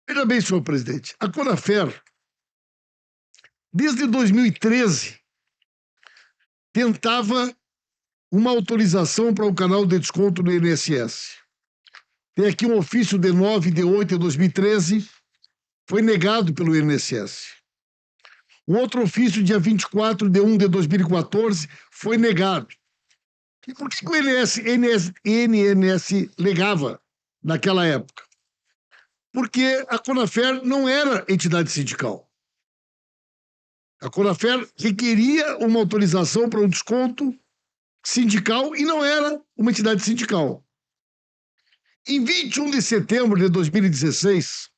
Veja bem, senhor presidente, a Conafer, desde 2013, tentava uma autorização para o canal de desconto do INSS. Tem aqui um ofício de 9 de 8 de 2013, foi negado pelo INSS. Um outro ofício, dia 24 de 1 de 2014, foi negado. E por que o INSS negava naquela época? Porque a Conafer não era entidade sindical. A Conafer requeria uma autorização para um desconto sindical e não era uma entidade sindical. Em 21 de setembro de 2016,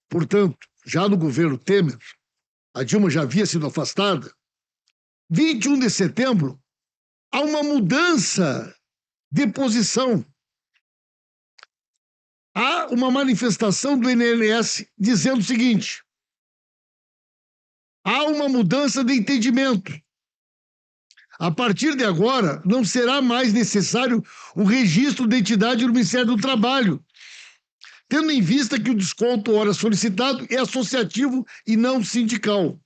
portanto, já no governo Temer, a Dilma já havia sido afastada, 21 de setembro, há uma mudança de posição. Há uma manifestação do INSS dizendo o seguinte: há uma mudança de entendimento. A partir de agora, não será mais necessário o registro de entidade no Ministério do Trabalho, tendo em vista que o desconto hora solicitado é associativo e não sindical.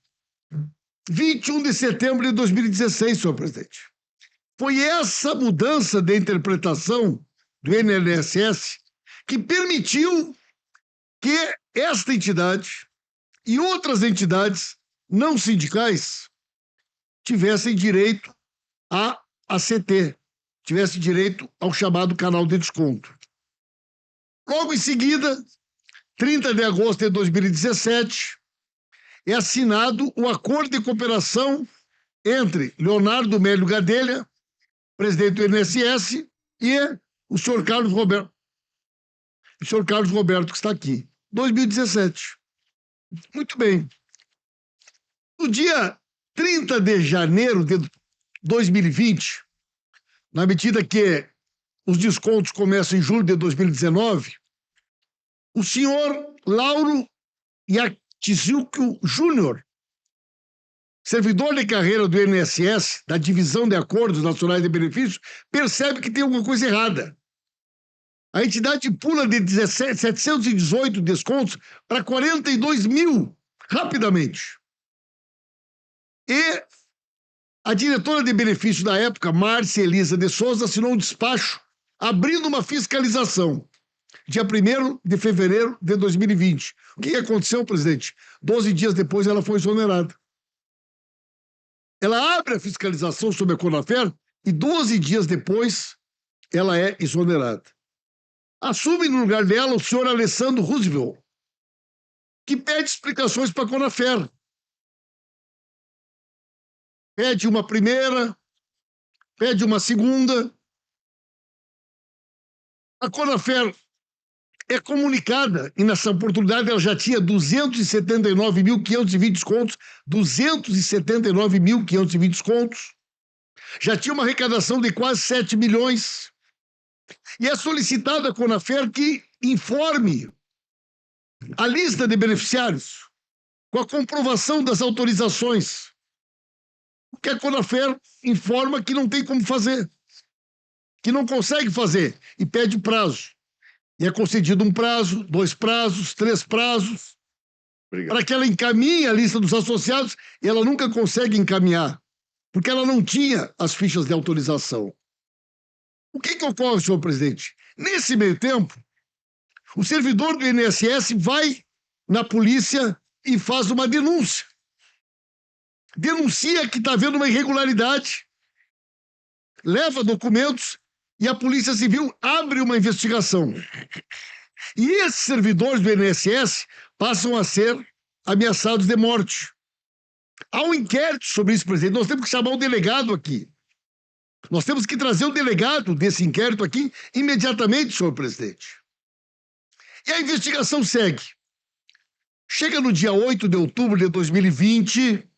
21 de setembro de 2016, senhor presidente. Foi essa mudança de interpretação do INSS que permitiu que esta entidade e outras entidades não sindicais tivessem direito à ACT, tivessem direito ao chamado canal de desconto. Logo em seguida, 30 de agosto de 2017, é assinado o acordo de cooperação entre Leonardo Mélio Gadelha, presidente do INSS, e o senhor Carlos Roberto. O senhor Carlos Roberto, que está aqui. 2017. Muito bem. No dia 30 de janeiro de 2020, na medida que os descontos começam em julho de 2019, o senhor Lauro Yatsuki Júnior, servidor de carreira do INSS, da Divisão de Acordos Nacionais de Benefícios, percebe que tem alguma coisa errada. A entidade pula de 718 descontos para 42 mil, rapidamente. E a diretora de benefícios da época, Márcia Elisa de Souza, assinou um despacho abrindo uma fiscalização, dia 1º de fevereiro de 2020. O que aconteceu, presidente? 12 dias depois ela foi exonerada. Ela abre a fiscalização sobre a Conafer e 12 dias depois ela é exonerada. Assume no lugar dela o senhor Alessandro Roosevelt, que pede explicações para a Conafer. Pede uma primeira, pede uma segunda. A Conafer é comunicada, e nessa oportunidade ela já tinha 279.520 descontos, 279.520 descontos, já tinha uma arrecadação de quase 7 milhões, e é solicitada a Conafer que informe a lista de beneficiários com a comprovação das autorizações, porque a Conafer informa que não tem como fazer, que não consegue fazer, e pede prazo. E é concedido um prazo, 2 prazos, 3 prazos, para que ela encaminhe a lista dos associados, e ela nunca consegue encaminhar, porque ela não tinha as fichas de autorização. O que ocorre, senhor presidente? Nesse meio tempo, o servidor do INSS vai na polícia e faz uma denúncia. Denuncia que está havendo uma irregularidade, leva documentos e a Polícia Civil abre uma investigação. E esses servidores do INSS passam a ser ameaçados de morte. Há um inquérito sobre isso, presidente. Nós temos que chamar o delegado aqui. Nós temos que trazer o delegado desse inquérito aqui imediatamente, senhor presidente. E a investigação segue. Chega no dia 8 de outubro de 2020,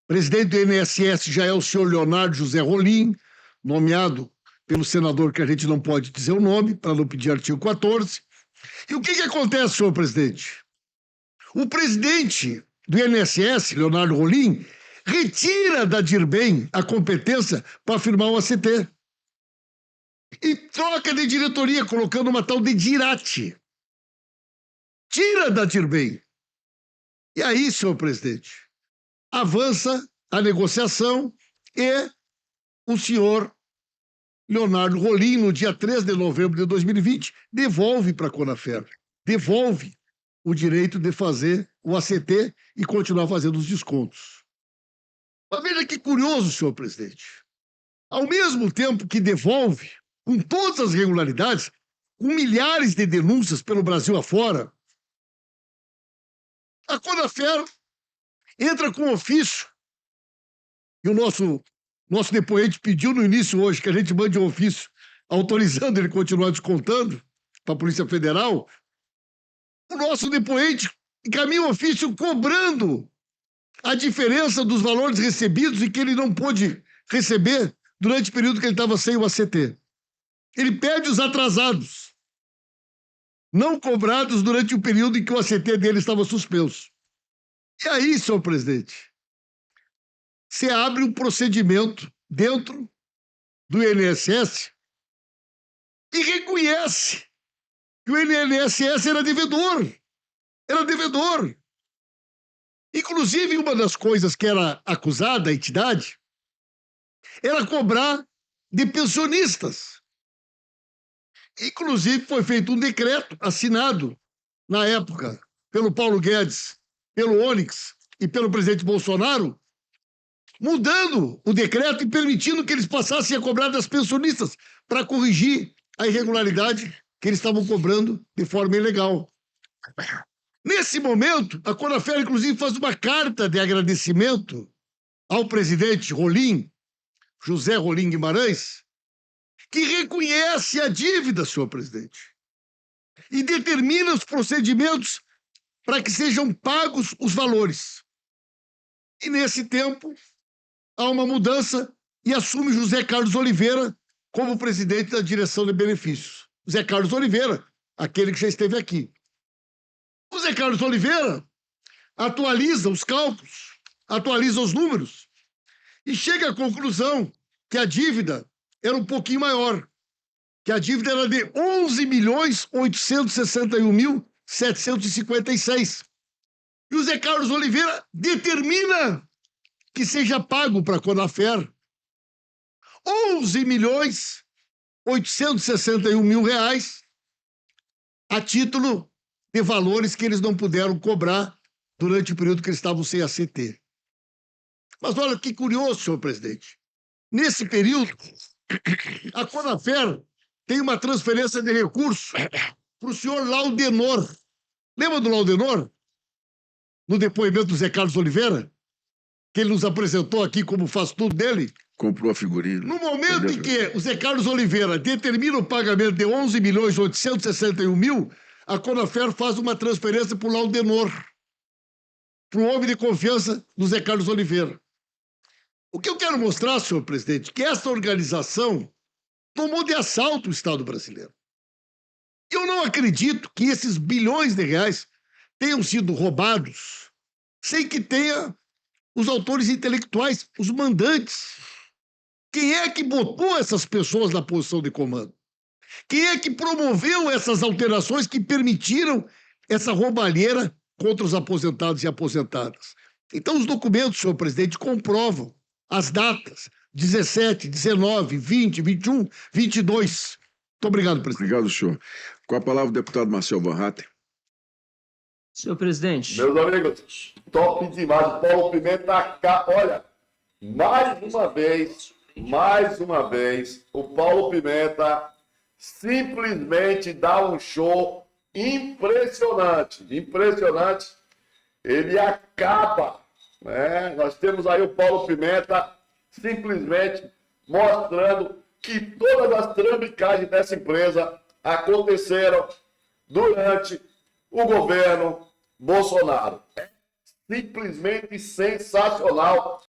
presidente do INSS já é o senhor Leonardo José Rolim, nomeado pelo senador que a gente não pode dizer o nome, para não pedir artigo 14. E o que acontece, senhor presidente? O presidente do INSS, Leonardo Rolim, retira da Dirbem a competência para firmar o ACT. E troca de diretoria, colocando uma tal de Dirate. tira da Dirben. E aí, senhor presidente, avança a negociação e o senhor Leonardo Rolim, no dia 3 de novembro de 2020, devolve para a Conafer, devolve o direito de fazer o ACT e continuar fazendo os descontos. Mas veja que curioso, senhor presidente. Ao mesmo tempo que devolve, com todas as irregularidades, com milhares de denúncias pelo Brasil afora, a Conafer entra com ofício, e o nosso depoente pediu no início hoje que a gente mande um ofício autorizando ele continuar descontando para a Polícia Federal. O nosso depoente encaminha um ofício cobrando a diferença dos valores recebidos e que ele não pôde receber durante o período que ele estava sem o ACT. Ele pede os atrasados, não cobrados durante o período em que o ACT dele estava suspenso. E aí, senhor presidente, você abre um procedimento dentro do INSS e reconhece que o INSS era devedor. Era devedor. Inclusive, uma das coisas que era acusada a entidade era cobrar de pensionistas. Inclusive, foi feito um decreto assinado, na época, pelo Paulo Guedes, pelo Onyx e pelo presidente Bolsonaro, mudando o decreto e permitindo que eles passassem a cobrar das pensionistas para corrigir a irregularidade que eles estavam cobrando de forma ilegal. Nesse momento, a Conafer, inclusive, faz uma carta de agradecimento ao presidente Rolim, José Rolim Guimarães, que reconhece a dívida, senhor presidente, e determina os procedimentos para que sejam pagos os valores. E, nesse tempo, há uma mudança e assume José Carlos Oliveira como presidente da direção de benefícios. José Carlos Oliveira, aquele que já esteve aqui. O José Carlos Oliveira atualiza os cálculos, atualiza os números e chega à conclusão que a dívida era um pouquinho maior, que a dívida era de 11.861.756. E o José Carlos Oliveira determina que seja pago para a Conafer 11.861.000 reais a título de valores que eles não puderam cobrar durante o período que eles estavam sem ACT. Mas olha que curioso, senhor presidente. Nesse período, a Conafer tem uma transferência de recursos para o senhor Laudenor. Lembra do Laudenor? No depoimento do Zé Carlos Oliveira? Que ele nos apresentou aqui como faz tudo dele? Comprou a figurinha. No momento em que o Zé Carlos Oliveira determina o pagamento de 11.861.000, a Conafer faz uma transferência para o Laudenor, para o homem de confiança do Zé Carlos Oliveira. O que eu quero mostrar, senhor presidente, que essa organização tomou de assalto o Estado brasileiro. Eu não acredito que esses bilhões de reais tenham sido roubados sem que tenha os autores intelectuais, os mandantes. Quem é que botou essas pessoas na posição de comando? Quem é que promoveu essas alterações que permitiram essa roubalheira contra os aposentados e aposentadas? Então, os documentos, senhor presidente, comprovam as datas 17, 19, 20, 21, 22. Muito obrigado, presidente. Obrigado, senhor. Com a palavra, o deputado Marcel Van Hatten. Senhor presidente. Meus amigos, top demais. Paulo Pimenta, olha, mais uma vez, o Paulo Pimenta simplesmente dá um show impressionante. Ele acaba, né? Nós temos aí o Paulo Pimenta simplesmente mostrando que todas as trambicagens dessa empresa aconteceram durante o governo Bolsonaro. É simplesmente sensacional